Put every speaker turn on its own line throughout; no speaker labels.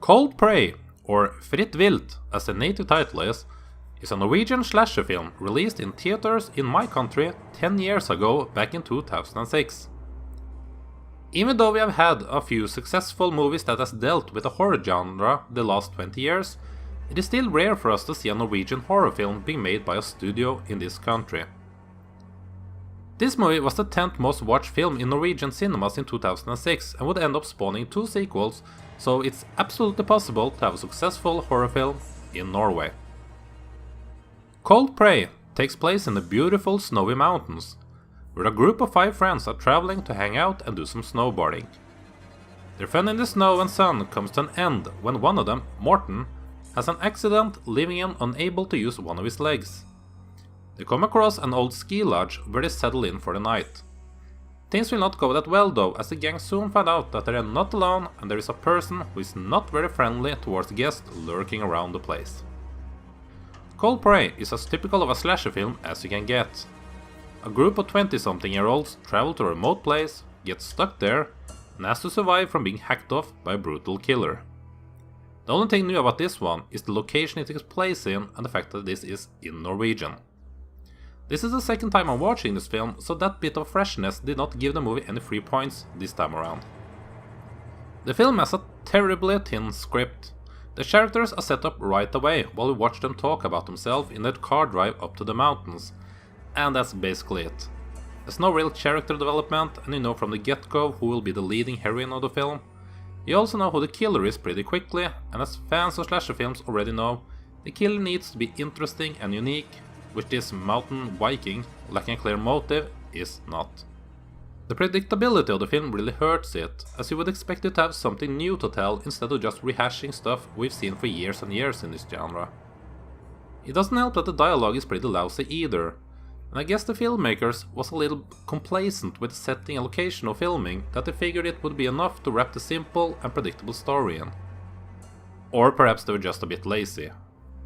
Cold Prey, or Fritt Vilt as the native title is a Norwegian slasher film released in theaters in my country 10 years ago back in 2006. Even though we have had a few successful movies that has dealt with the horror genre the last 20 years, it is still rare for us to see a Norwegian horror film being made by a studio in this country. This movie was the 10th most watched film in Norwegian cinemas in 2006 and would end up spawning 2 sequels, so it's absolutely possible to have a successful horror film in Norway. Cold Prey takes place in the beautiful snowy mountains, where a group of 5 friends are traveling to hang out and do some snowboarding. Their fun in the snow and sun comes to an end when one of them, Morten, has an accident, leaving him unable to use one of his legs. They come across an old ski lodge where they settle in for the night. Things will not go that well though, as the gang soon find out that they are not alone and there is a person who is not very friendly towards guests lurking around the place. Cold Prey is as typical of a slasher film as you can get. A group of 20-something-year-olds travel to a remote place, get stuck there, and has to survive from being hacked off by a brutal killer. The only thing new about this one is the location it takes place in and the fact that this is in Norwegian. This is the second time I'm watching this film, so that bit of freshness did not give the movie any free points this time around. The film has a terribly thin script. The characters are set up right away while we watch them talk about themselves in their car drive up to the mountains, and that's basically it. There's no real character development, and you know from the get-go who will be the leading heroine of the film. You also know who the killer is pretty quickly, and as fans of slasher films already know, the killer needs to be interesting and unique, which this mountain Viking, lacking a clear motive, is not. The predictability of the film really hurts it, as you would expect it to have something new to tell instead of just rehashing stuff we've seen for years and years in this genre. It doesn't help that the dialogue is pretty lousy either, and I guess the filmmakers was a little complacent with the setting and location of filming that they figured it would be enough to wrap the simple and predictable story in. Or perhaps they were just a bit lazy,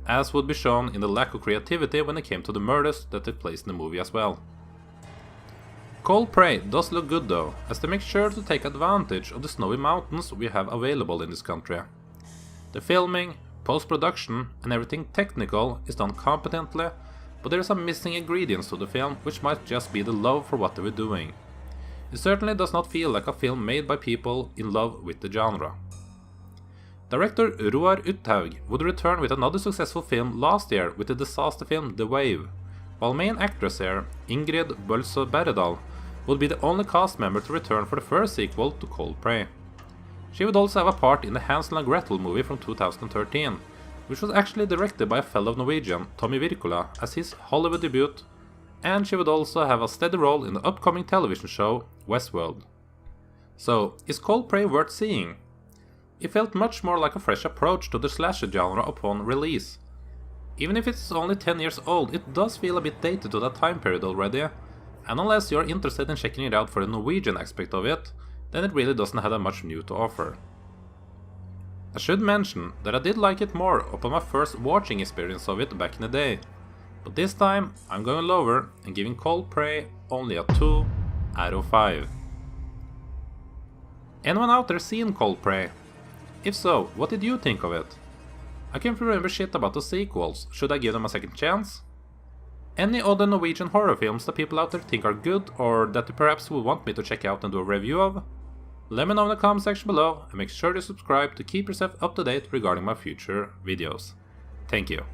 as would be shown in the lack of creativity when it came to the murders that took place in the movie as well. Cold Prey does look good though, as they make sure to take advantage of the snowy mountains we have available in this country. The filming, post-production and everything technical is done competently, but there is some missing ingredients to the film which might just be the love for what they were doing. It certainly does not feel like a film made by people in love with the genre. Director Uthaug would return with another successful film last year with the disaster film The Wave, while main actress here, Ingrid Bolsø Berdal, would be the only cast member to return for the first sequel to Cold Prey. She would also have a part in the Hansel and Gretel movie from 2013, which was actually directed by a fellow Norwegian, Tommy Wirkola, as his Hollywood debut, and she would also have a steady role in the upcoming television show Westworld. So, is Cold Prey worth seeing? It felt much more like a fresh approach to the slasher genre upon release. Even if it's only 10 years old, it does feel a bit dated to that time period already, and unless you're interested in checking it out for the Norwegian aspect of it, then it really doesn't have that much new to offer. I should mention that I did like it more upon my first watching experience of it back in the day, but this time I'm going lower and giving Cold Prey only a 2 out of 5. Anyone out there seen Cold Prey? If so, what did you think of it? I can't remember shit about the sequels, should I give them a second chance? Any other Norwegian horror films that people out there think are good or that you perhaps would want me to check out and do a review of? Let me know in the comment section below and make sure to subscribe to keep yourself up to date regarding my future videos. Thank you.